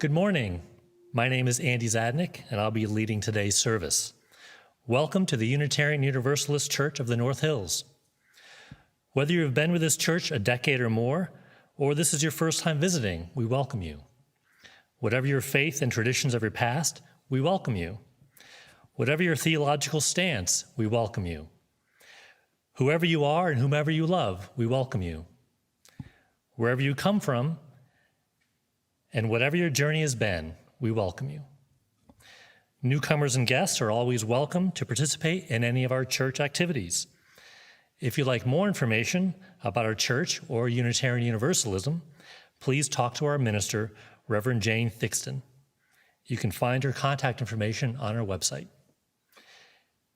Good morning. My name is Andy Zadnik, and I'll be leading today's service. Welcome to the Unitarian Universalist Church of the North Hills. Whether you have been with this church a decade or more, or this is your first time visiting, we welcome you. Whatever your faith and traditions of your past, we welcome you. Whatever your theological stance, we welcome you. Whoever you are and whomever you love, we welcome you. Wherever you come from, and whatever your journey has been, we welcome you. Newcomers and guests are always welcome to participate in any of our church activities. If you'd like more information about our church or Unitarian Universalism, please talk to our minister, Reverend Jane Thixton. You can find her contact information on our website.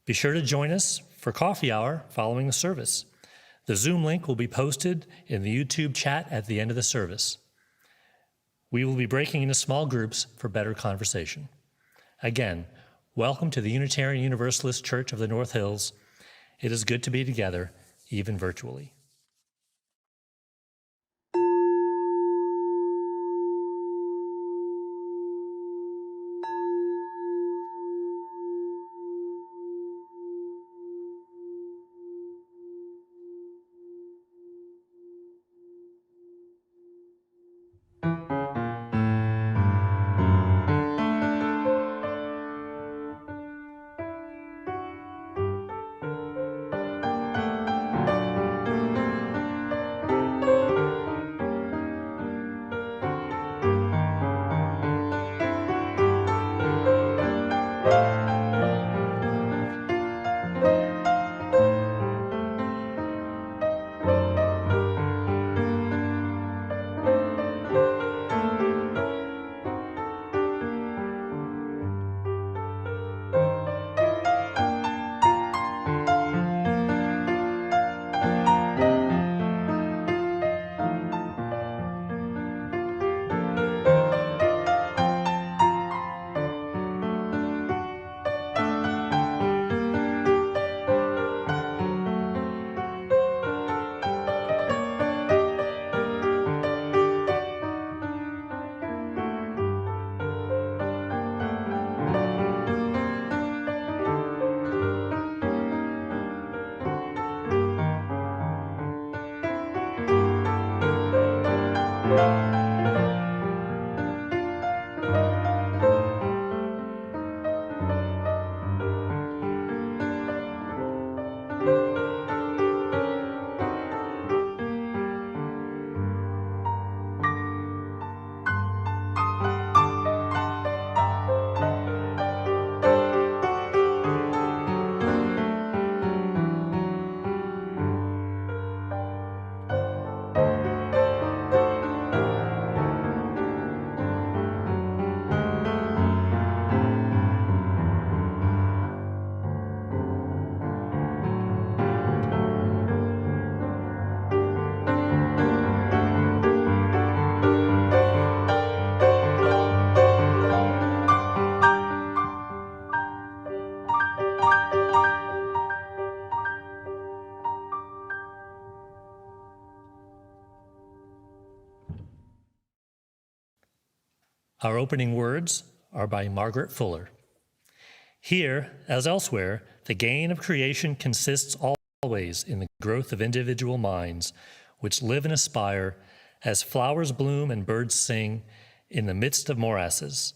Be sure to join us for coffee hour following the service. The Zoom link will be posted in the YouTube chat at the end of the service. We will be breaking into small groups for better conversation. Again, welcome to the Unitarian Universalist Church of the North Hills. It is good to be together, even virtually. Our opening words are by Margaret Fuller. Here, as elsewhere, the gain of creation consists always in the growth of individual minds, which live and aspire as flowers bloom and birds sing in the midst of morasses,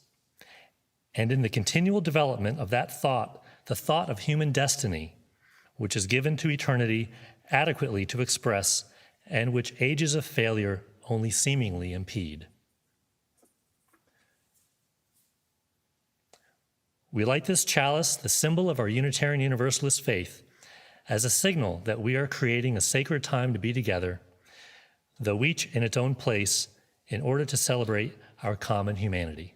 and in the continual development of that thought, the thought of human destiny, which is given to eternity adequately to express, and which ages of failure only seemingly impede. We light this chalice, the symbol of our Unitarian Universalist faith, as a signal that we are creating a sacred time to be together, though each in its own place, in order to celebrate our common humanity.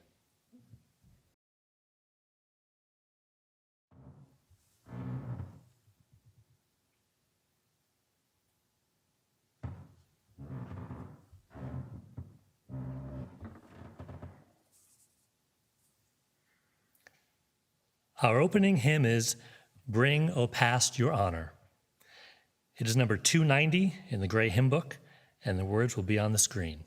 Our opening hymn is Bring, O Past, Your Honor. It is number 290 in the gray hymn book, and the words will be on the screen.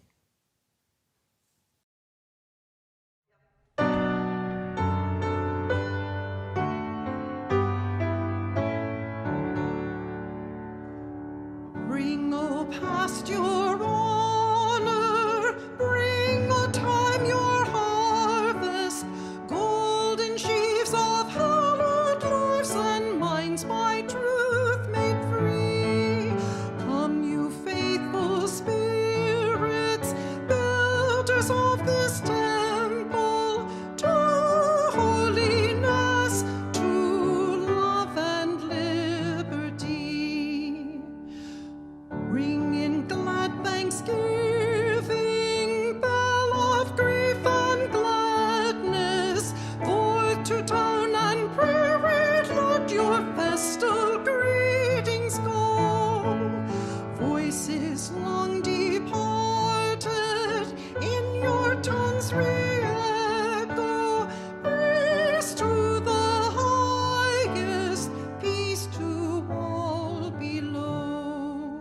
all past your honor, bring on time your harvest, golden sheaves of hallowed lives and minds by truth made free. Come, you faithful spirits, builders of this temple, to holiness, to love and liberty. Ring in glad thanksgiving, bell of grief and gladness, forth to town and prairie let your festal greetings go. Voices long departed in your tongues re-echo, praise to the highest, peace to all below.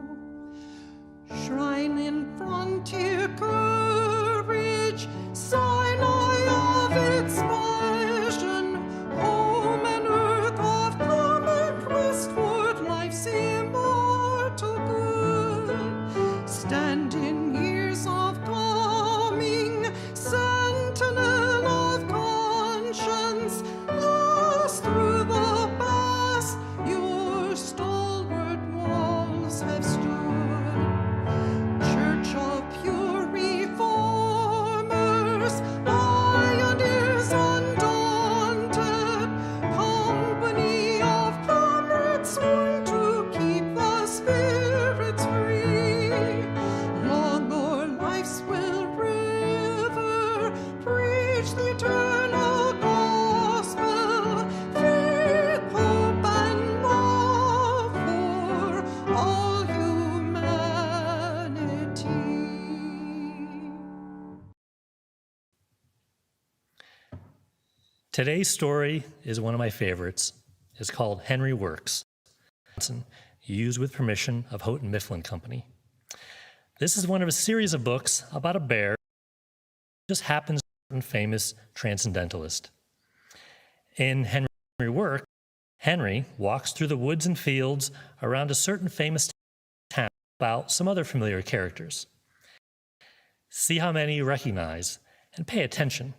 Shrine in frontier courage, Sinai of its vision, home and earth of common quest for life's immortal good. Stand in years of coming, sentinel of conscience, as through the past your stalwart walls have stood. Church of pure reformers, eye and ears undaunted, company of comrades sworn to keep the spirits free. Long o'er life's will river, preach the eternal gospel, faith, hope, and love for all humanity. Today's story is one of my favorites. It's called Henry Works, used with permission of Houghton Mifflin Company. This is one of a series of books about a bear who just happens to be a famous transcendentalist. In Henry Works, Henry walks through the woods and fields around a certain famous town about some other familiar characters. See how many you recognize and pay attention,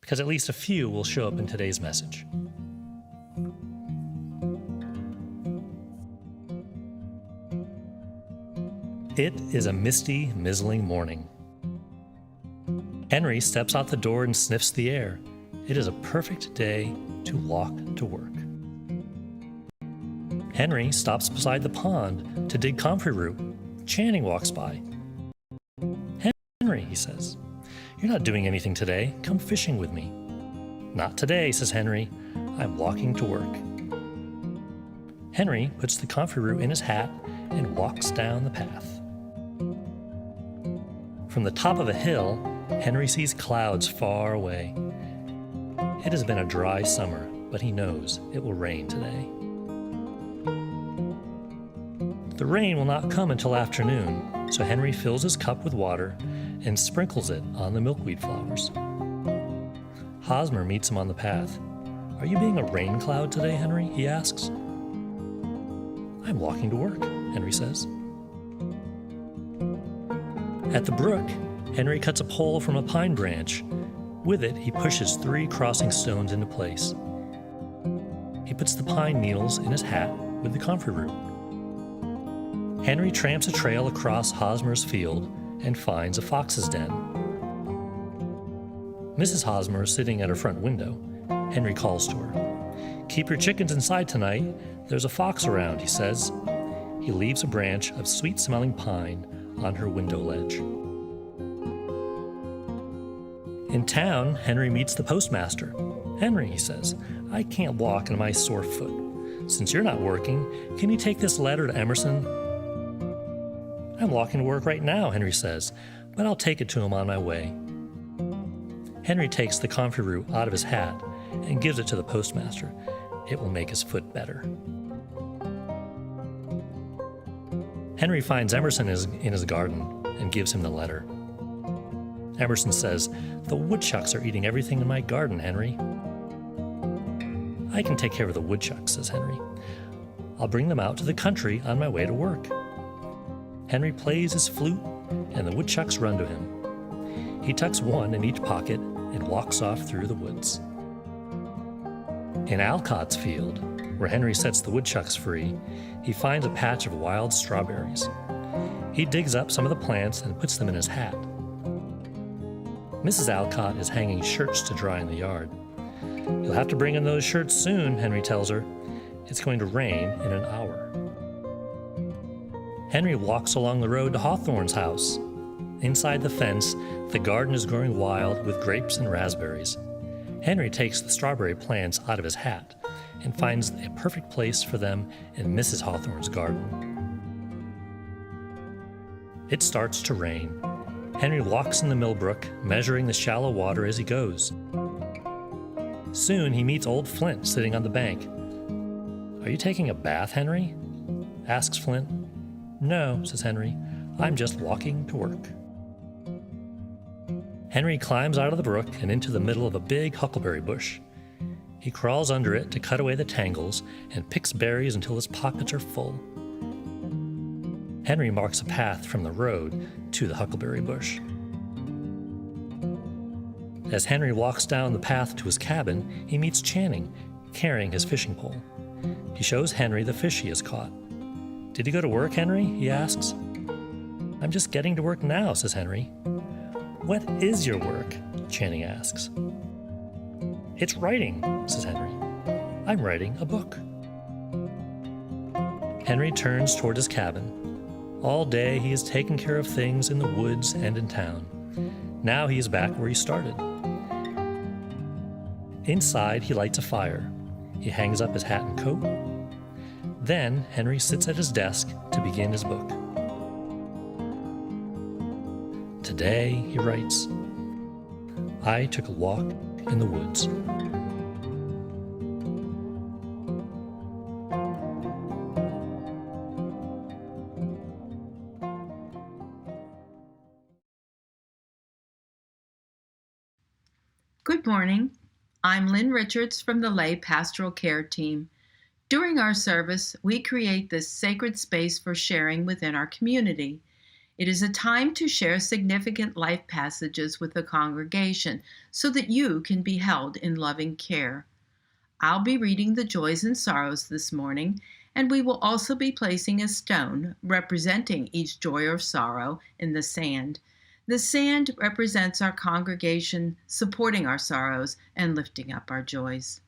because at least a few will show up in today's message. It is a misty, mizzling morning. Henry steps out the door and sniffs the air. It is a perfect day to walk to work. Henry stops beside the pond to dig comfrey root. Channing walks by. Henry, he says, "You're not doing anything today. Come fishing with me." "Not today," says Henry. "I'm walking to work." Henry puts the comfrey root in his hat and walks down the path. From the top of a hill, Henry sees clouds far away. It has been a dry summer, but he knows it will rain today. The rain will not come until afternoon, so Henry fills his cup with water and sprinkles it on the milkweed flowers. Hosmer meets him on the path. "Are you being a rain cloud today, Henry?" he asks. "I'm walking to work," Henry says. At the brook, Henry cuts a pole from a pine branch. With it, he pushes 3 crossing stones into place. He puts the pine needles in his hat with the comfrey root. Henry tramps a trail across Hosmer's field and finds a fox's den. Mrs. Hosmer is sitting at her front window. Henry calls to her. "Keep your chickens inside tonight. There's a fox around," he says. He leaves a branch of sweet-smelling pine on her window ledge. In town, Henry meets the postmaster. "Henry," he says, "I can't walk on my sore foot. Since you're not working, can you take this letter to Emerson?" "I'm walking to work right now," Henry says, "but I'll take it to him on my way." Henry takes the comfrey root out of his hat and gives it to the postmaster. It will make his foot better. Henry finds Emerson in his garden and gives him the letter. Emerson says, "The woodchucks are eating everything in my garden, Henry." "I can take care of the woodchucks," says Henry. "I'll bring them out to the country on my way to work." Henry plays his flute, and the woodchucks run to him. He tucks one in each pocket and walks off through the woods. In Alcott's field, where Henry sets the woodchucks free, he finds a patch of wild strawberries. He digs up some of the plants and puts them in his hat. Mrs. Alcott is hanging shirts to dry in the yard. "You'll have to bring in those shirts soon," Henry tells her. "It's going to rain in an hour." Henry walks along the road to Hawthorne's house. Inside the fence, the garden is growing wild with grapes and raspberries. Henry takes the strawberry plants out of his hat and finds a perfect place for them in Mrs. Hawthorne's garden. It starts to rain. Henry walks in the millbrook, measuring the shallow water as he goes. Soon he meets old Flint sitting on the bank. "Are you taking a bath, Henry?" asks Flint. "No," says Henry. "I'm just walking to work." Henry climbs out of the brook and into the middle of a big huckleberry bush. He crawls under it to cut away the tangles and picks berries until his pockets are full. Henry marks a path from the road to the huckleberry bush. As Henry walks down the path to his cabin, he meets Channing, carrying his fishing pole. He shows Henry the fish he has caught. "Did you go to work, Henry?" he asks. "I'm just getting to work now," says Henry. "What is your work?" Channing asks. "It's writing," says Henry. "I'm writing a book." Henry turns toward his cabin. All day he has taken care of things in the woods and in town. Now he is back where he started. Inside, he lights a fire. He hangs up his hat and coat. Then Henry sits at his desk to begin his book. Today, he writes, "I took a walk in the woods." Good morning. I'm Lynn Richards from the Lay Pastoral Care Team. During our service, we create this sacred space for sharing within our community. It is a time to share significant life passages with the congregation so that you can be held in loving care. I'll be reading the joys and sorrows this morning, and we will also be placing a stone representing each joy or sorrow in the sand. The sand represents our congregation supporting our sorrows and lifting up our joys.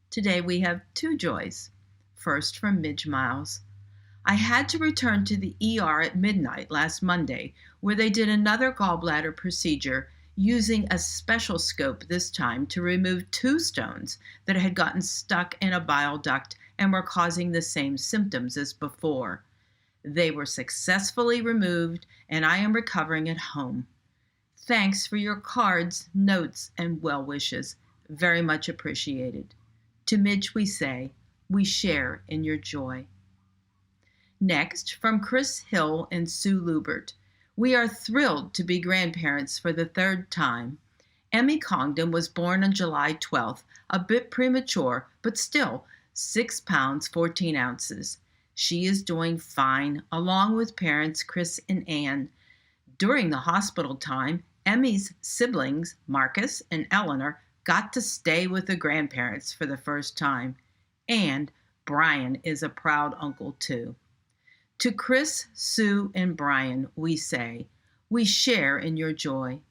Today we have two joys. First, from Midge Miles. "I had to return to the ER at midnight last Monday, where they did another gallbladder procedure using a special scope this time to remove 2 stones that had gotten stuck in a bile duct and were causing the same symptoms as before. They were successfully removed, and I am recovering at home. Thanks for your cards, notes, and well wishes. Very much appreciated. To Midge we say, we share in your joy." Next, from Chris Hill and Sue Lubert. "We are thrilled to be grandparents for the 3rd time. Emmy Congdon was born on July 12th, a bit premature, but still 6 pounds 14 ounces. She is doing fine, along with parents Chris and Ann. During the hospital time, Emmy's siblings, Marcus and Eleanor, got to stay with the grandparents for the first time. And Brian is a proud uncle too. To Chris, Sue, and Brian, we say, we share in your joy."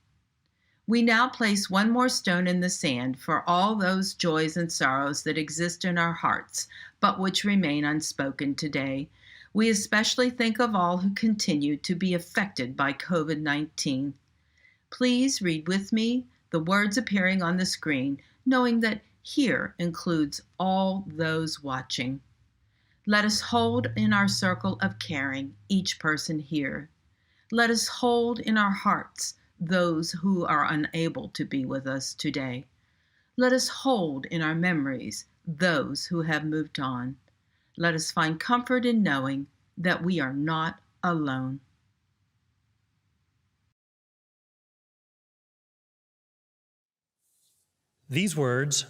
We now place one more stone in the sand for all those joys and sorrows that exist in our hearts, but which remain unspoken today. We especially think of all who continue to be affected by COVID-19. Please read with me the words appearing on the screen, knowing that here includes all those watching. Let us hold in our circle of caring each person here. Let us hold in our hearts those who are unable to be with us today. Let us hold in our memories those who have moved on. Let us find comfort in knowing that we are not alone. These words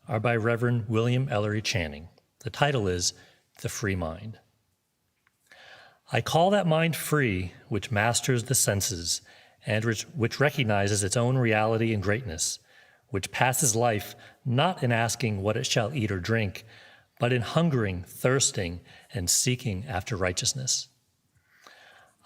are by Reverend William Ellery Channing. The title is The Free Mind. I call that mind free which masters the senses and which recognizes its own reality and greatness, which passes life not in asking what it shall eat or drink, but in hungering, thirsting, and seeking after righteousness.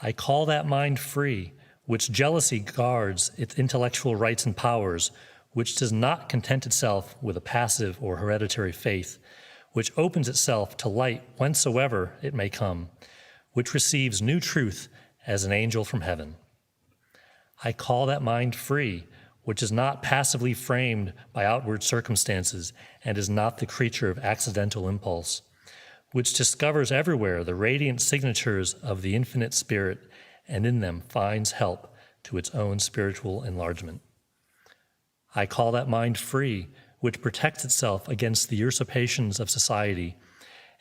I call that mind free which jealously guards its intellectual rights and powers, which does not content itself with a passive or hereditary faith, which opens itself to light whensoever it may come, which receives new truth as an angel from heaven. I call that mind free, which is not passively framed by outward circumstances and is not the creature of accidental impulse, which discovers everywhere the radiant signatures of the infinite spirit and in them finds help to its own spiritual enlargement. I call that mind free, which protects itself against the usurpations of society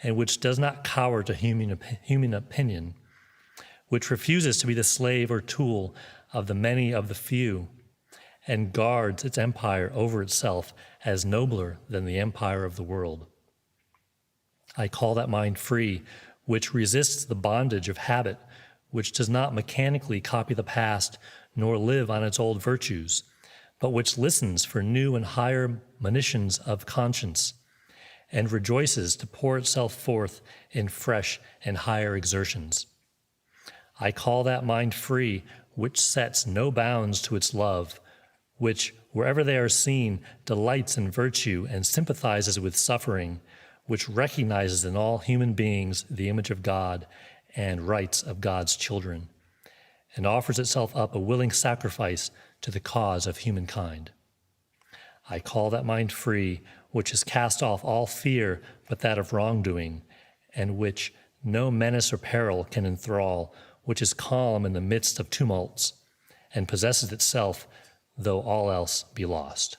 and which does not cower to human opinion, which refuses to be the slave or tool of the many of the few, and guards its empire over itself as nobler than the empire of the world. I call that mind free, which resists the bondage of habit, which does not mechanically copy the past nor live on its old virtues, but which listens for new and higher monitions of conscience, and rejoices to pour itself forth in fresh and higher exertions. I call that mind free, which sets no bounds to its love, which, wherever they are seen, delights in virtue and sympathizes with suffering, which recognizes in all human beings the image of God and rights of God's children, and offers itself up a willing sacrifice to the cause of humankind. I call that mind free, which has cast off all fear but that of wrongdoing, and which no menace or peril can enthrall, which is calm in the midst of tumults, and possesses itself, though all else be lost.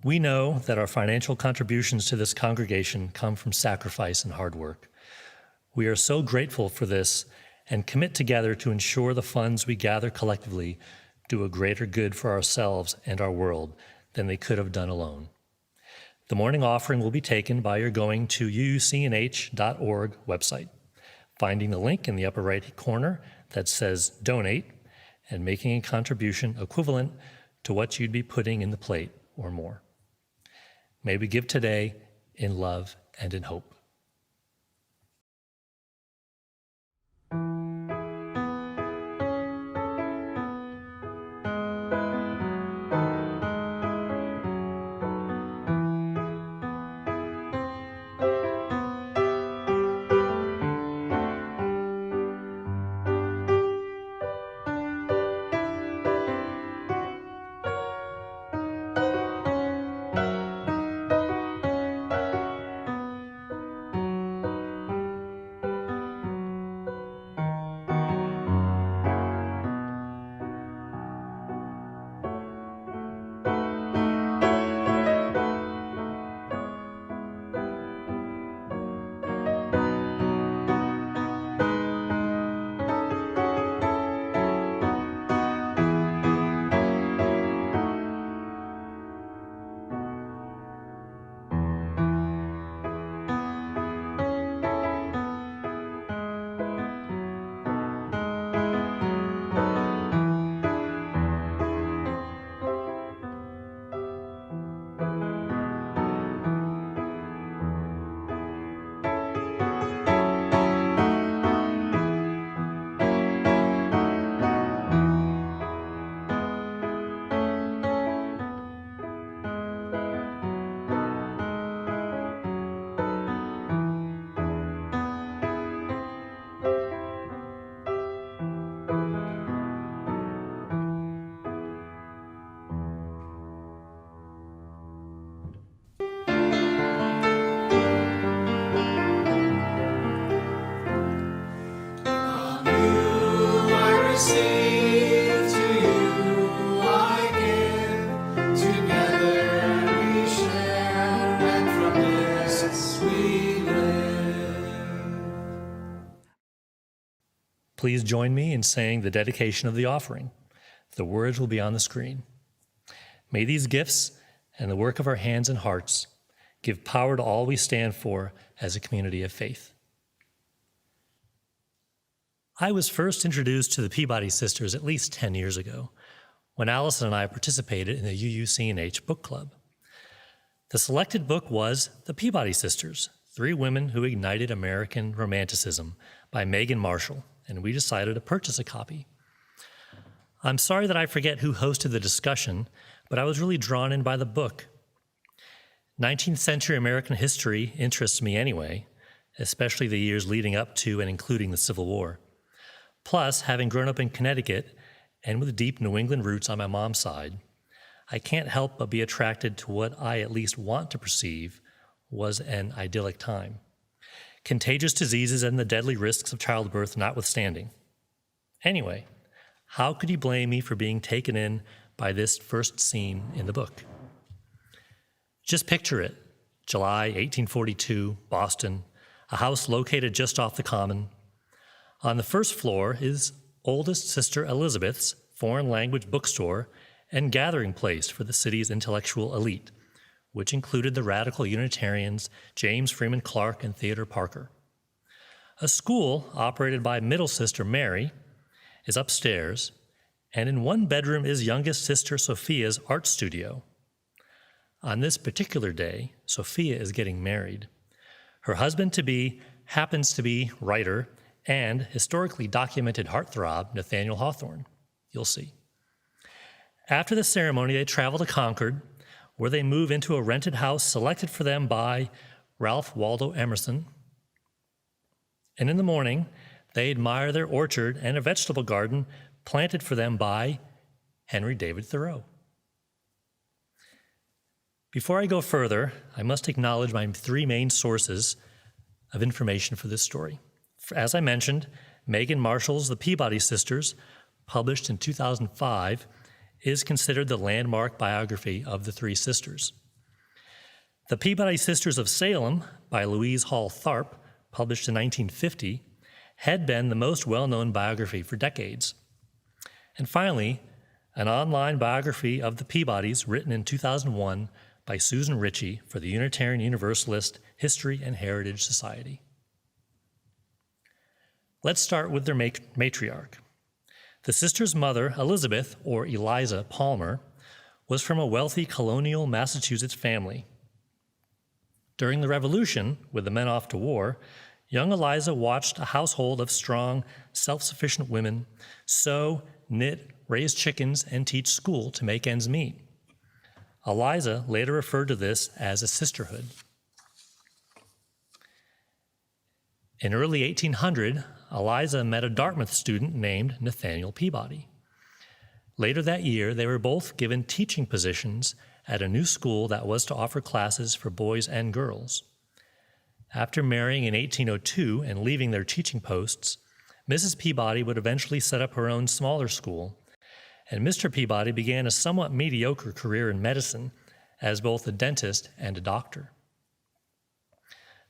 We know that our financial contributions to this congregation come from sacrifice and hard work. We are so grateful for this and commit together to ensure the funds we gather collectively do a greater good for ourselves and our world than they could have done alone. The morning offering will be taken by your going to uucnh.org website, finding the link in the upper right corner that says Donate, and making a contribution equivalent to what you'd be putting in the plate or more. May we give today in love and in hope. Please join me in saying the dedication of the offering. The words will be on the screen. May these gifts and the work of our hands and hearts give power to all we stand for as a community of faith. I was first introduced to the Peabody sisters at least 10 years ago, when Allison and I participated in the UUCNH book club. The selected book was The Peabody Sisters, Three Women Who Ignited American Romanticism by Megan Marshall, and we decided to purchase a copy. I'm sorry that I forget who hosted the discussion, but I was really drawn in by the book. 19th century American history interests me anyway, especially the years leading up to and including the Civil War. Plus, having grown up in Connecticut and with deep New England roots on my mom's side, I can't help but be attracted to what I at least want to perceive was an idyllic time. Contagious diseases and the deadly risks of childbirth notwithstanding. Anyway, how could you blame me for being taken in by this first scene in the book? Just picture it, July 1842, Boston, a house located just off the Common. On the first floor is oldest sister Elizabeth's foreign language bookstore and gathering place for the city's intellectual elite, which included the radical Unitarians James Freeman Clark and Theodore Parker. A school operated by middle sister Mary is upstairs, and in one bedroom is youngest sister Sophia's art studio. On this particular day, Sophia is getting married. Her husband-to-be happens to be writer and historically documented heartthrob Nathaniel Hawthorne. You'll see. After the ceremony, they travel to Concord, where they move into a rented house selected for them by Ralph Waldo Emerson. And in the morning, they admire their orchard and a vegetable garden planted for them by Henry David Thoreau. Before I go further, I must acknowledge my three main sources of information for this story. As I mentioned, Megan Marshall's The Peabody Sisters, published in 2005, is considered the landmark biography of the three sisters. The Peabody Sisters of Salem by Louise Hall Tharp, published in 1950, had been the most well-known biography for decades. And finally, an online biography of the Peabodys written in 2001 by Susan Ritchie for the Unitarian Universalist History and Heritage Society. Let's start with their matriarch. The sisters' mother, Elizabeth, or Eliza Palmer, was from a wealthy colonial Massachusetts family. During the Revolution, with the men off to war, young Eliza watched a household of strong, self-sufficient women sew, knit, raise chickens, and teach school to make ends meet. Eliza later referred to this as a sisterhood. In early 1800, Eliza met a Dartmouth student named Nathaniel Peabody. Later that year, they were both given teaching positions at a new school that was to offer classes for boys and girls. After marrying in 1802 and leaving their teaching posts, Mrs. Peabody would eventually set up her own smaller school, and Mr. Peabody began a somewhat mediocre career in medicine as both a dentist and a doctor.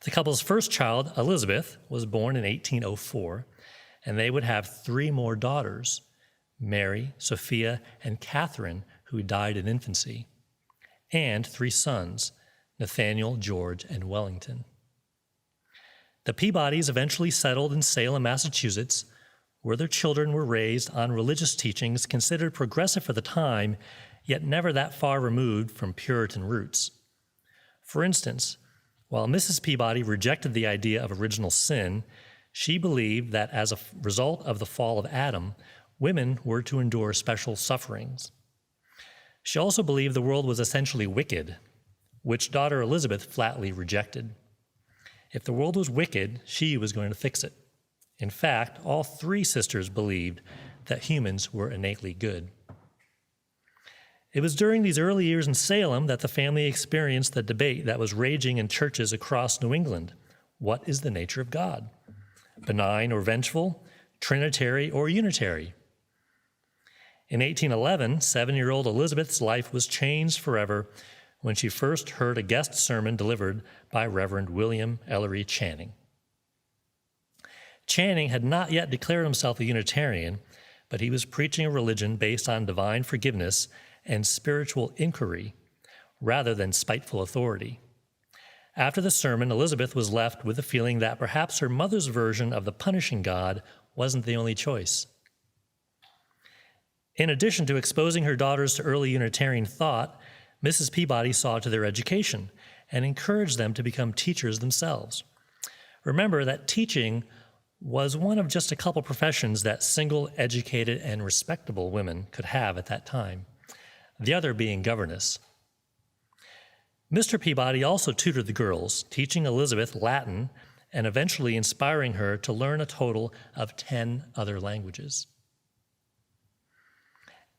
The couple's first child, Elizabeth, was born in 1804, and they would have 3 more daughters, Mary, Sophia, and Catherine, who died in infancy, and 3 sons, Nathaniel, George, and Wellington. The Peabodys eventually settled in Salem, Massachusetts, where their children were raised on religious teachings considered progressive for the time, yet never that far removed from Puritan roots. For instance, while Mrs. Peabody rejected the idea of original sin, she believed that as a result of the fall of Adam, women were to endure special sufferings. She also believed the world was essentially wicked, which daughter Elizabeth flatly rejected. If the world was wicked, she was going to fix it. In fact, all 3 sisters believed that humans were innately good. It was during these early years in Salem that the family experienced the debate that was raging in churches across New England. What is the nature of God? Benign or vengeful? Trinitary or unitary? In 1811, 7-year-old Elizabeth's life was changed forever when she first heard a guest sermon delivered by Reverend William Ellery Channing. Channing had not yet declared himself a Unitarian, but he was preaching a religion based on divine forgiveness and spiritual inquiry rather than spiteful authority. After the sermon, Elizabeth was left with the feeling that perhaps her mother's version of the punishing God wasn't the only choice. In addition to exposing her daughters to early Unitarian thought, Mrs. Peabody saw to their education and encouraged them to become teachers themselves. Remember that teaching was one of just a couple professions that single, educated, and respectable women could have at that time, the other being governess. Mr. Peabody also tutored the girls, teaching Elizabeth Latin and eventually inspiring her to learn a total of 10 other languages.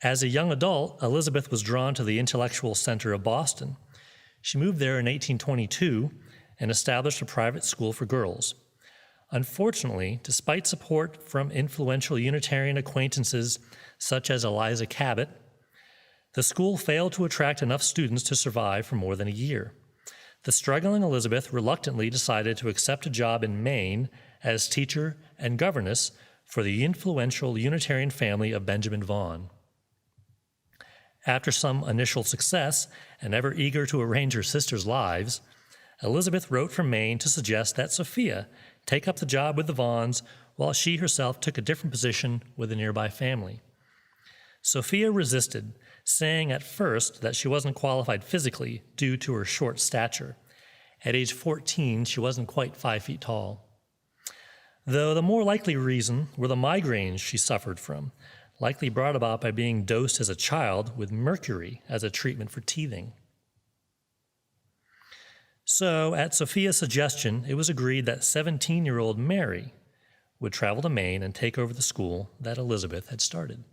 As a young adult, Elizabeth was drawn to the intellectual center of Boston. She moved there in 1822 and established a private school for girls. Unfortunately, despite support from influential Unitarian acquaintances such as Eliza Cabot, the school failed to attract enough students to survive for more than a year. The struggling Elizabeth reluctantly decided to accept a job in Maine as teacher and governess for the influential Unitarian family of Benjamin Vaughan. After some initial success, and ever eager to arrange her sisters' lives, Elizabeth wrote from Maine to suggest that Sophia take up the job with the Vaughans while she herself took a different position with a nearby family. Sophia resisted, saying at first that she wasn't qualified physically due to her short stature. At age 14, she wasn't quite 5 feet tall. Though the more likely reason were the migraines she suffered from, likely brought about by being dosed as a child with mercury as a treatment for teething. So, at Sophia's suggestion, it was agreed that 17-year-old Mary would travel to Maine and take over the school that Elizabeth had started.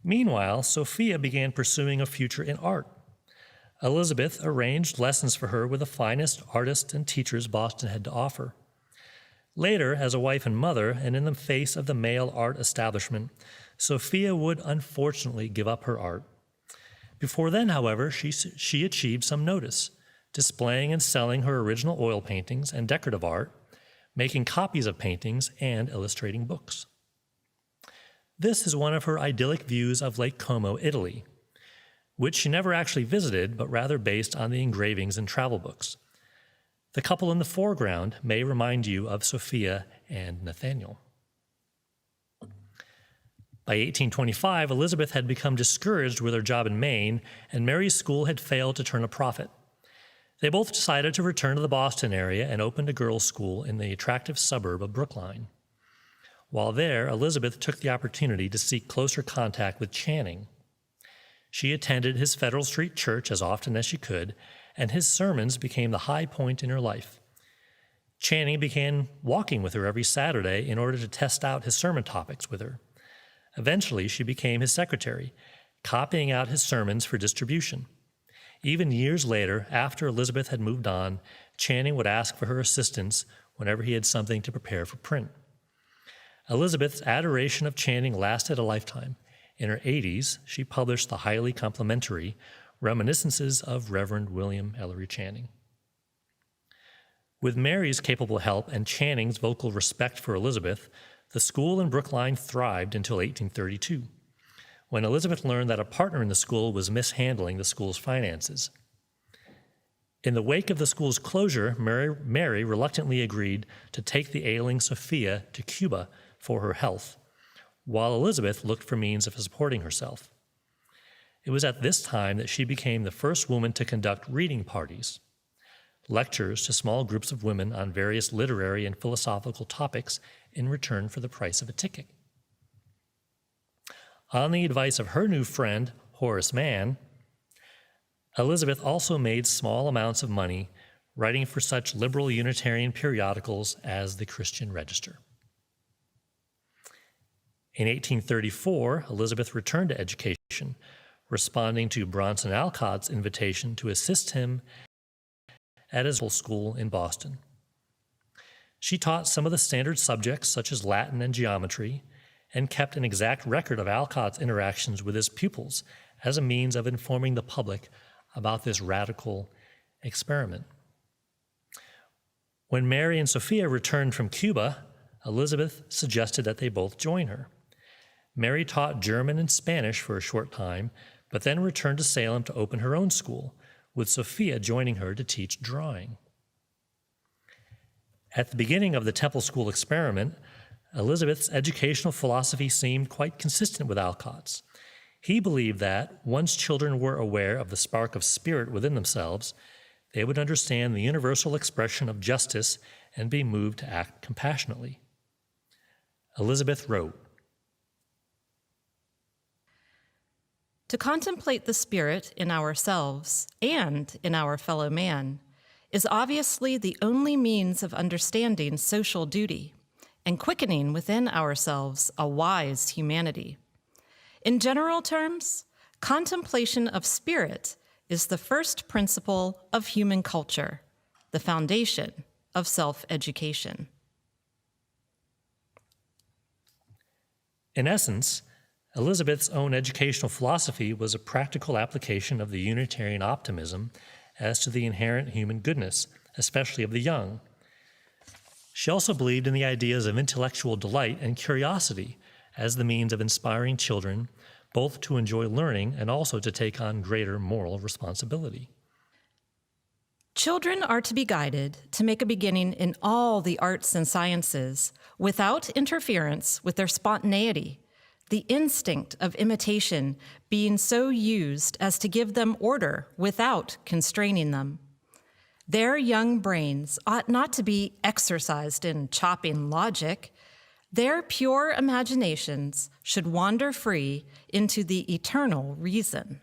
Meanwhile, Sophia began pursuing a future in art. Elizabeth arranged lessons for her with the finest artists and teachers Boston had to offer. Later, as a wife and mother, and in the face of the male art establishment, Sophia would unfortunately give up her art. Before then, however, she achieved some notice, displaying and selling her original oil paintings and decorative art, making copies of paintings, and illustrating books. This is one of her idyllic views of Lake Como, Italy. which she never actually visited, but rather based on the engravings and travel books. The couple in the foreground may remind you of Sophia and Nathaniel. By 1825, Elizabeth had become discouraged with her job in Maine, and Mary's school had failed to turn a profit. They both decided to return to the Boston area and opened a girls' school in the attractive suburb of Brookline. While there, Elizabeth took the opportunity to seek closer contact with Channing. She attended his Federal Street church as often as she could, and his sermons became the high point in her life. Channing began walking with her every Saturday in order to test out his sermon topics with her. Eventually, she became his secretary, copying out his sermons for distribution. Even years later, after Elizabeth had moved on, Channing would ask for her assistance whenever he had something to prepare for print. Elizabeth's adoration of Channing lasted a lifetime. In her 80s, she published the highly complimentary Reminiscences of Reverend William Ellery Channing. With Mary's capable help and Channing's vocal respect for Elizabeth, the school in Brookline thrived until 1832, when Elizabeth learned that a partner in the school was mishandling the school's finances. In the wake of the school's closure, Mary reluctantly agreed to take the ailing Sophia to Cuba for her health, while Elizabeth looked for means of supporting herself. It was at this time that she became the first woman to conduct reading parties, lectures to small groups of women on various literary and philosophical topics in return for the price of a ticket. On the advice of her new friend, Horace Mann, Elizabeth also made small amounts of money writing for such liberal Unitarian periodicals as the Christian Register. In 1834, Elizabeth returned to education, responding to Bronson Alcott's invitation to assist him at his school in Boston. She taught some of the standard subjects, such as Latin and geometry, and kept an exact record of Alcott's interactions with his pupils as a means of informing the public about this radical experiment. When Mary and Sophia returned from Cuba, Elizabeth suggested that they both join her. Mary taught German and Spanish for a short time, but then returned to Salem to open her own school, with Sophia joining her to teach drawing. At the beginning of the Temple School experiment, Elizabeth's educational philosophy seemed quite consistent with Alcott's. He believed that, once children were aware of the spark of spirit within themselves, they would understand the universal expression of justice and be moved to act compassionately. Elizabeth wrote, "To contemplate the Spirit in ourselves and in our fellow man is obviously the only means of understanding social duty and quickening within ourselves a wise humanity. In general terms, contemplation of spirit is the first principle of human culture, the foundation of self-education." In essence, Elizabeth's own educational philosophy was a practical application of the Unitarian optimism as to the inherent human goodness, especially of the young. She also believed in the ideas of intellectual delight and curiosity as the means of inspiring children both to enjoy learning and also to take on greater moral responsibility. Children are to be guided to make a beginning in all the arts and sciences without interference with their spontaneity, the instinct of imitation being so used as to give them order without constraining them. Their young brains ought not to be exercised in chopping logic. Their pure imaginations should wander free into the eternal reason.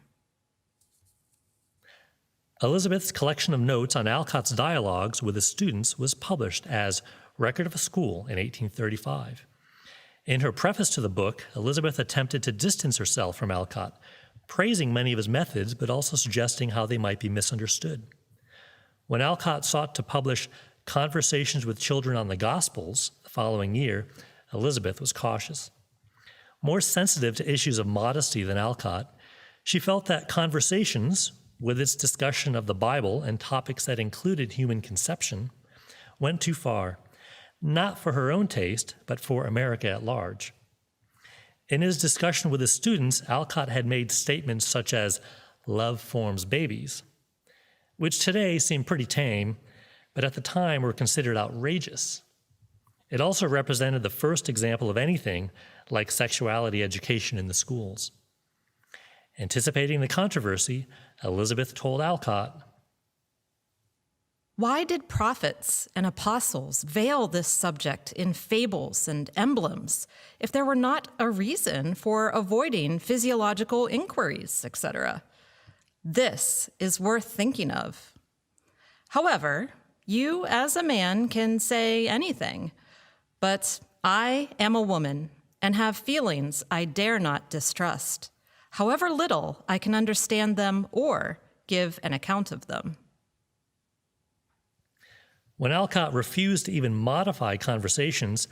Elizabeth's collection of notes on Alcott's dialogues with his students was published as Record of a School in 1835. In her preface to the book, Elizabeth attempted to distance herself from Alcott, praising many of his methods, but also suggesting how they might be misunderstood. When Alcott sought to publish Conversations with Children on the Gospels the following year, Elizabeth was cautious. More sensitive to issues of modesty than Alcott, she felt that Conversations, with its discussion of the Bible and topics that included human conception, went too far, not for her own taste, but for America at large. In his discussion with his students, Alcott had made statements such as, Love Forms Babies, which today seem pretty tame, but at the time were considered outrageous. It also represented the first example of anything like sexuality education in the schools. Anticipating the controversy, Elizabeth told Alcott, "Why did prophets and apostles veil this subject in fables and emblems if there were not a reason for avoiding physiological inquiries, etc.? This is worth thinking of. However, you as a man can say anything, but I am a woman and have feelings I dare not distrust, however little I can understand them or give an account of them." When Alcott refused to even modify conversations,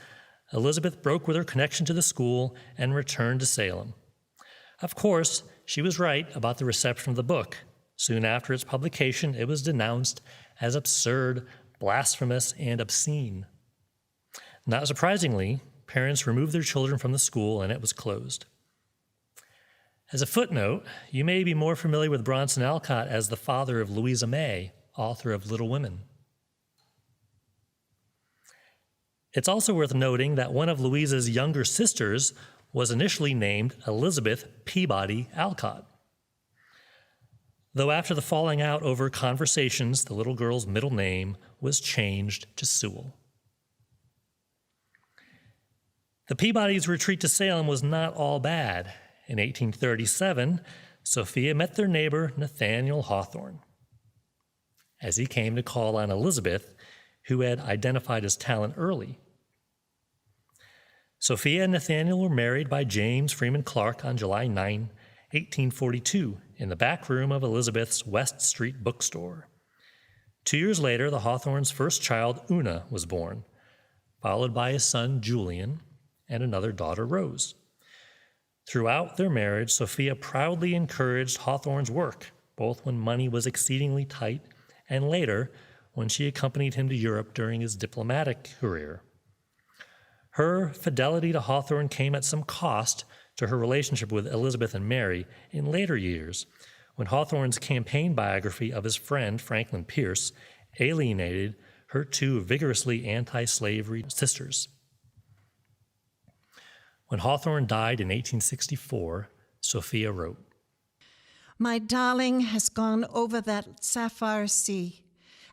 Elizabeth broke with her connection to the school and returned to Salem. Of course, she was right about the reception of the book. Soon after its publication, it was denounced as absurd, blasphemous, and obscene. Not surprisingly, parents removed their children from the school and it was closed. As a footnote, you may be more familiar with Bronson Alcott as the father of Louisa May, author of Little Women. It's also worth noting that one of Louisa's younger sisters was initially named Elizabeth Peabody Alcott. Though after the falling out over conversations, the little girl's middle name was changed to Sewell. The Peabodys' retreat to Salem was not all bad. In 1837, Sophia met their neighbor Nathaniel Hawthorne. As he came to call on Elizabeth, who had identified his talent early. Sophia and Nathaniel were married by James Freeman Clark on July 9, 1842, in the back room of Elizabeth's West Street bookstore. 2 years later, the Hawthornes' first child, Una, was born, followed by a son, Julian, and another daughter, Rose. Throughout their marriage, Sophia proudly encouraged Hawthorne's work, both when money was exceedingly tight and later when she accompanied him to Europe during his diplomatic career. Her fidelity to Hawthorne came at some cost to her relationship with Elizabeth and Mary in later years, when Hawthorne's campaign biography of his friend, Franklin Pierce, alienated her two vigorously anti-slavery sisters. When Hawthorne died in 1864, Sophia wrote, "My darling has gone over that sapphire sea,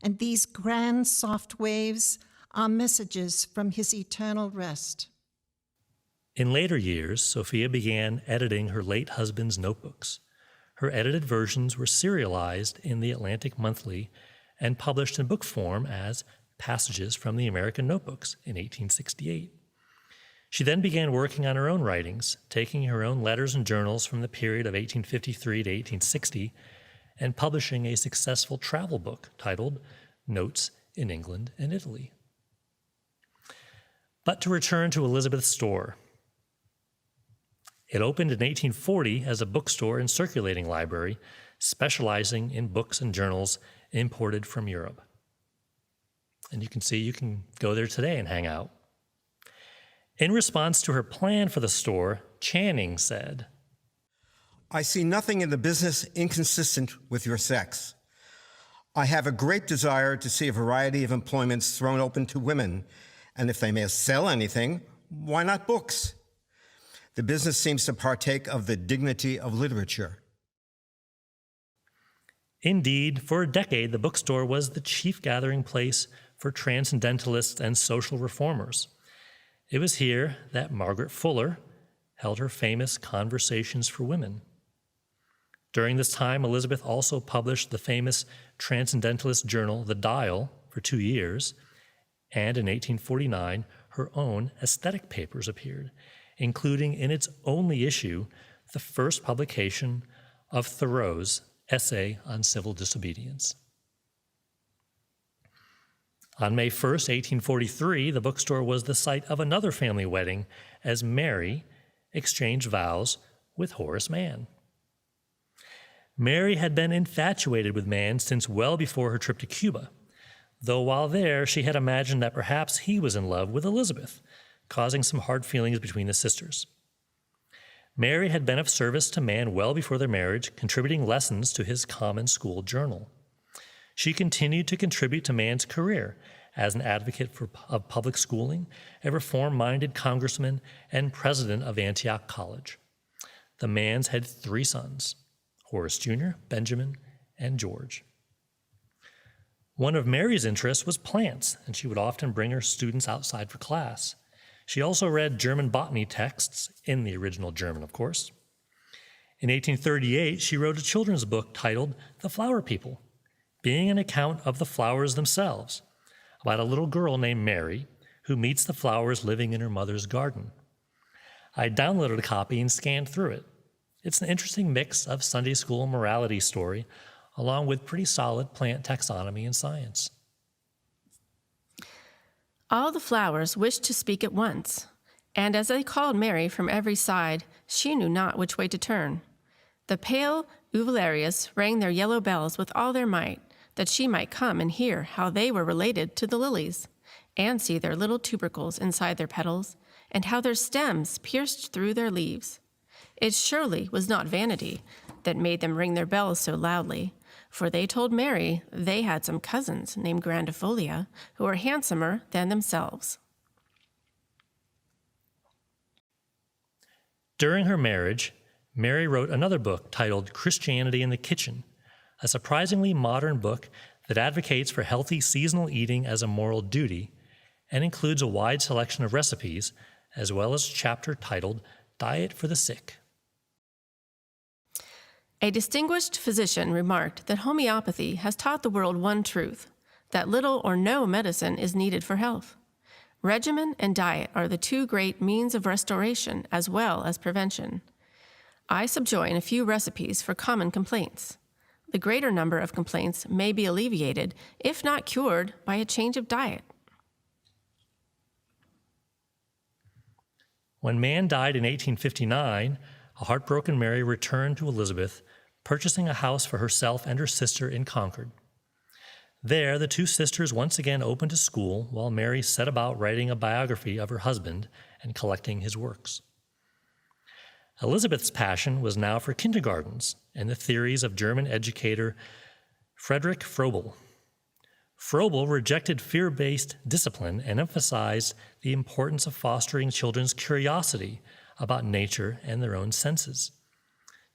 and these grand soft waves are messages from his eternal rest." In later years, Sophia began editing her late husband's notebooks. Her edited versions were serialized in the Atlantic Monthly and published in book form as Passages from the American Notebooks in 1868. She then began working on her own writings, taking her own letters and journals from the period of 1853 to 1860 and publishing a successful travel book titled Notes in England and Italy. But to return to Elizabeth's store. It opened in 1840 as a bookstore and circulating library, specializing in books and journals imported from Europe. And you can go there today and hang out. In response to her plan for the store, Channing said, "I see nothing in the business inconsistent with your sex. I have a great desire to see a variety of employments thrown open to women, and if they may sell anything, why not books? The business seems to partake of the dignity of literature." Indeed, for a decade, the bookstore was the chief gathering place for transcendentalists and social reformers. It was here that Margaret Fuller held her famous Conversations for Women. During this time, Elizabeth also published the famous transcendentalist journal, The Dial, for 2 years, and in 1849, her own aesthetic papers appeared, including in its only issue the first publication of Thoreau's Essay on Civil Disobedience. On May 1st, 1843, the bookstore was the site of another family wedding as Mary exchanged vows with Horace Mann. Mary had been infatuated with Mann since well before her trip to Cuba, though while there she had imagined that perhaps he was in love with Elizabeth, causing some hard feelings between the sisters. Mary had been of service to man well before their marriage, contributing lessons to his common school journal. She continued to contribute to man's career as an advocate of public schooling, a reform-minded congressman, and president of Antioch College. The Manns had 3 sons, Horace Jr., Benjamin, and George. One of Mary's interests was plants, and she would often bring her students outside for class. She also read German botany texts, in the original German, of course. In 1838, she wrote a children's book titled The Flower People, being an account of the flowers themselves, about a little girl named Mary who meets the flowers living in her mother's garden. I downloaded a copy and scanned through it. It's an interesting mix of Sunday school morality story, along with pretty solid plant taxonomy and science. All the flowers wished to speak at once, and as they called Mary from every side, she knew not which way to turn. The pale uvularias rang their yellow bells with all their might, that she might come and hear how they were related to the lilies, and see their little tubercles inside their petals, and how their stems pierced through their leaves. It surely was not vanity that made them ring their bells so loudly, for they told Mary they had some cousins named Grandifolia who were handsomer than themselves. During her marriage, Mary wrote another book titled Christianity in the Kitchen, a surprisingly modern book that advocates for healthy seasonal eating as a moral duty and includes a wide selection of recipes, as well as a chapter titled Diet for the Sick. A distinguished physician remarked that homeopathy has taught the world one truth, that little or no medicine is needed for health. Regimen and diet are the 2 great means of restoration as well as prevention. I subjoin a few recipes for common complaints. The greater number of complaints may be alleviated, if not cured, by a change of diet. When man died in 1859, a heartbroken Mary returned to Elizabeth, purchasing a house for herself and her sister in Concord. There, the 2 sisters once again opened a school while Mary set about writing a biography of her husband and collecting his works. Elizabeth's passion was now for kindergartens and the theories of German educator Friedrich Froebel. Froebel rejected fear-based discipline and emphasized the importance of fostering children's curiosity about nature and their own senses.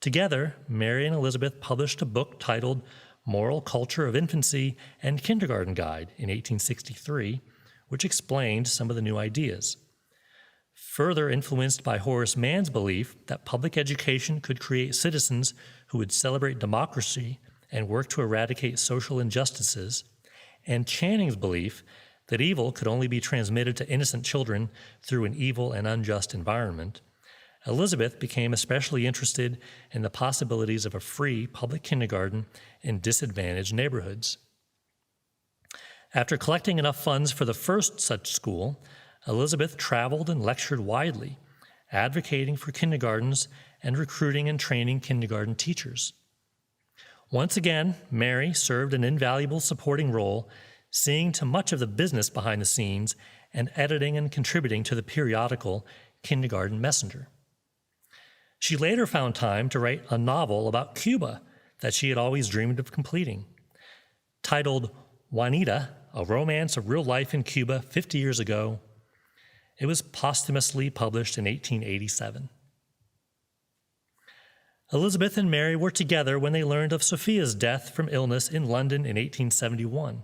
Together, Mary and Elizabeth published a book titled Moral Culture of Infancy and Kindergarten Guide in 1863, which explained some of the new ideas. Further influenced by Horace Mann's belief that public education could create citizens who would celebrate democracy and work to eradicate social injustices, and Channing's belief that evil could only be transmitted to innocent children through an evil and unjust environment, Elizabeth became especially interested in the possibilities of a free public kindergarten in disadvantaged neighborhoods. After collecting enough funds for the first such school, Elizabeth traveled and lectured widely, advocating for kindergartens and recruiting and training kindergarten teachers. Once again, Mary served an invaluable supporting role, seeing to much of the business behind the scenes and editing and contributing to the periodical Kindergarten Messenger. She later found time to write a novel about Cuba that she had always dreamed of completing. Titled Juanita, A Romance of Real Life in Cuba 50 Years Ago, it was posthumously published in 1887. Elizabeth and Mary were together when they learned of Sophia's death from illness in London in 1871.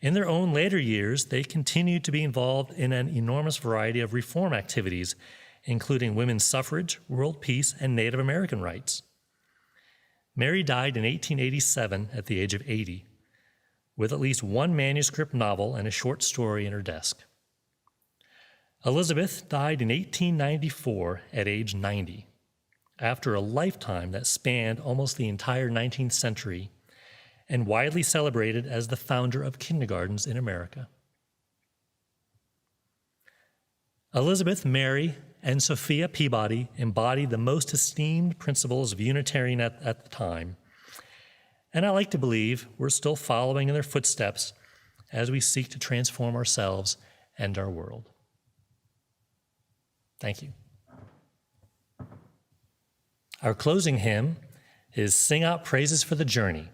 In their own later years, they continued to be involved in an enormous variety of reform activities, including women's suffrage, world peace, and Native American rights. Mary died in 1887 at the age of 80, with at least one manuscript novel and a short story in her desk. Elizabeth died in 1894 at age 90, after a lifetime that spanned almost the entire 19th century and widely celebrated as the founder of kindergartens in America. Elizabeth, Mary, and Sophia Peabody embodied the most esteemed principles of Unitarian at the time, and I like to believe we're still following in their footsteps as we seek to transform ourselves and our world. Thank you. Our closing hymn is Sing Out Praises for the Journey,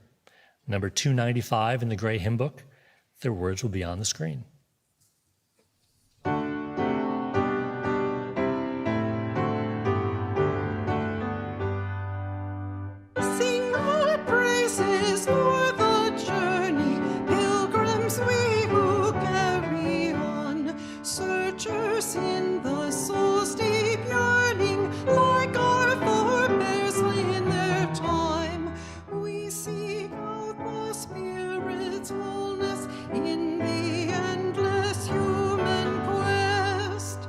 number 295 in the Gray Hymn Book. Their words will be on the screen. Sing our praises for the journey, pilgrims we who carry on, searchers in the soul's deep yearning, like our forebears in their time. We seek out the Spirit's fullness in the endless human quest.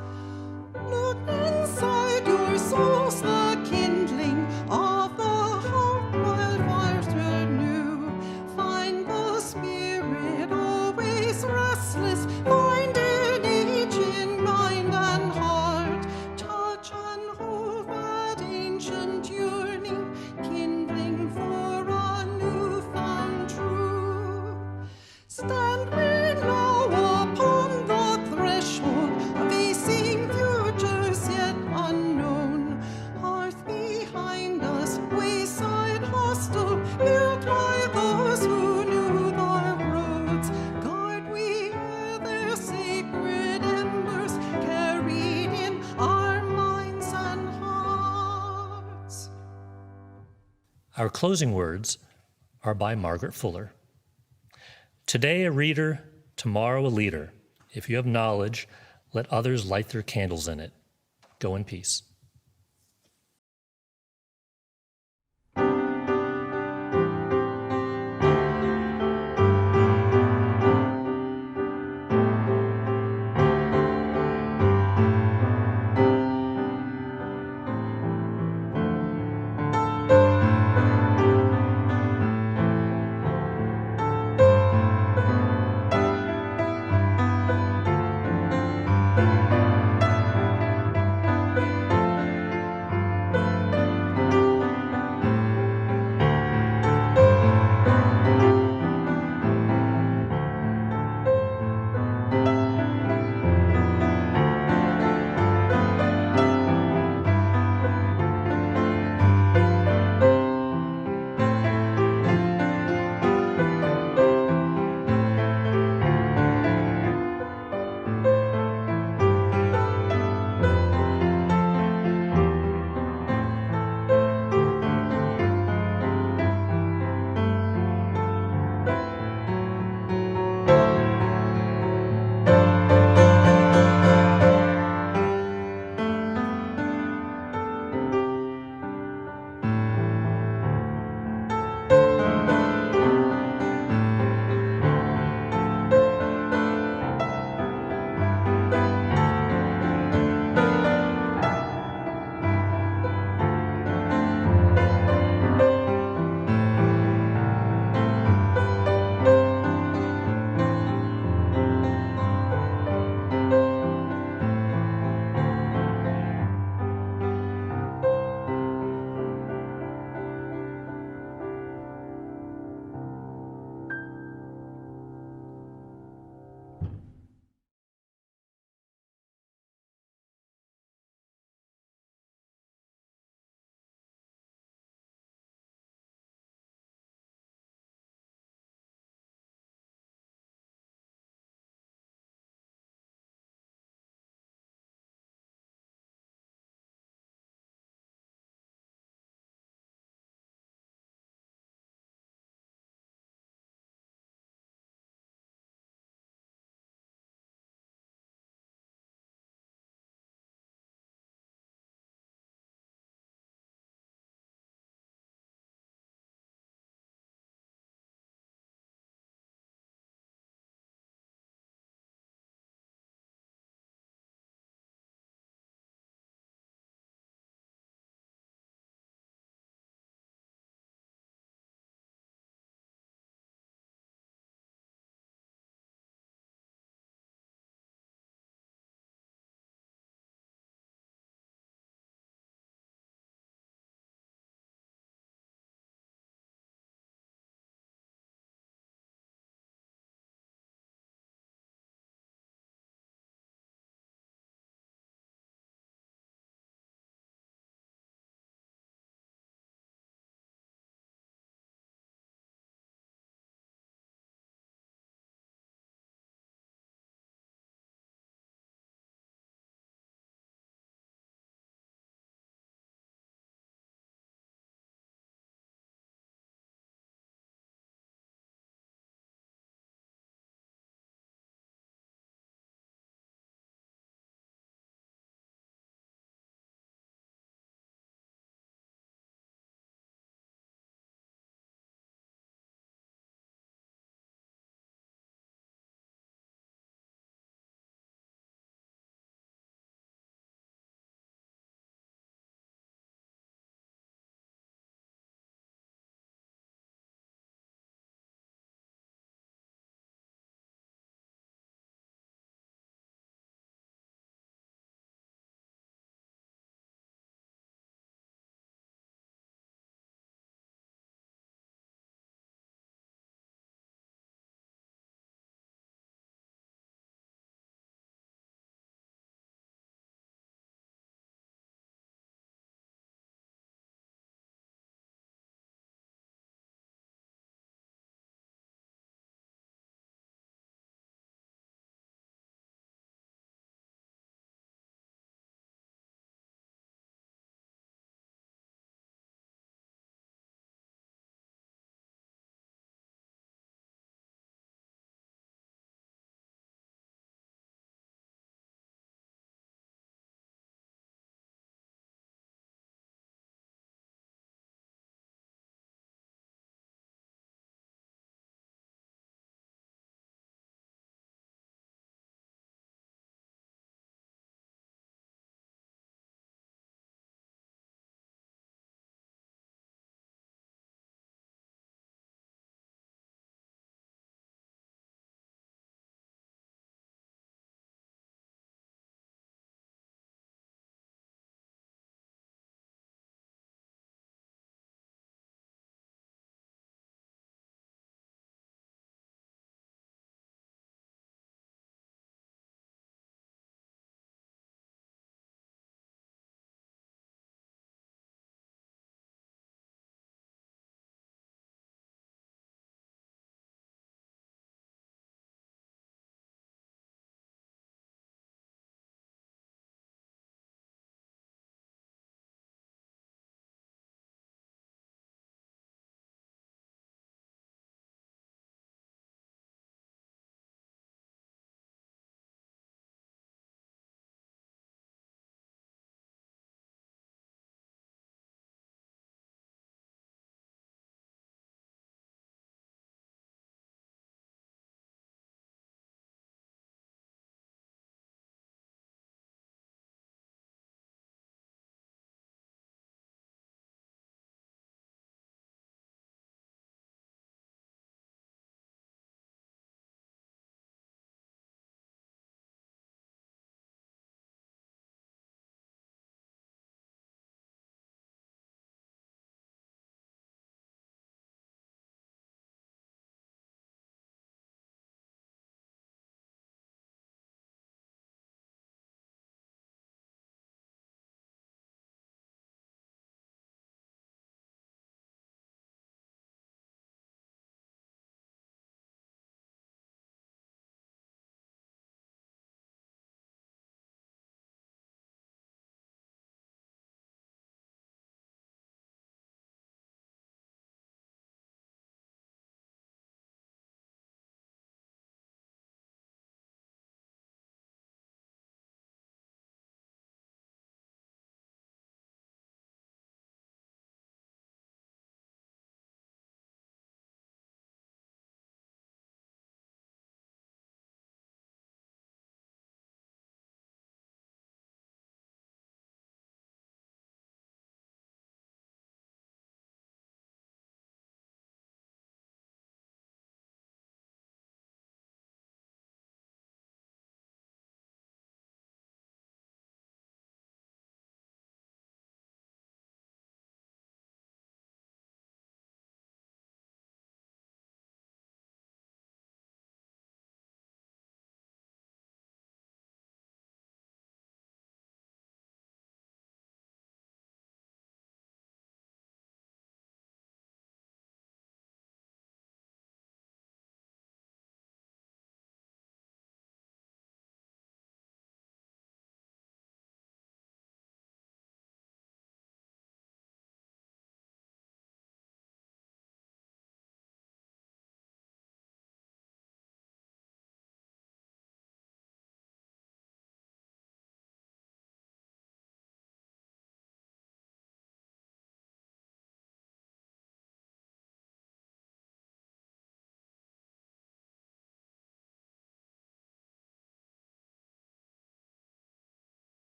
Look inside your souls, the kindling of the hope wildfires renew. Find the Spirit always restless, find in each in mind and heart. Touch and hold that ancient yearning, kindling for a new-found truth. Stand we now upon the threshold, facing futures yet unknown. Hearth behind us, wayside hostel, built by those who knew the roads. Guard we ere their sacred embers, carried in our minds and hearts. Our closing words are by Margaret Fuller. Today a reader, tomorrow a leader. If you have knowledge, let others light their candles in it. Go in peace.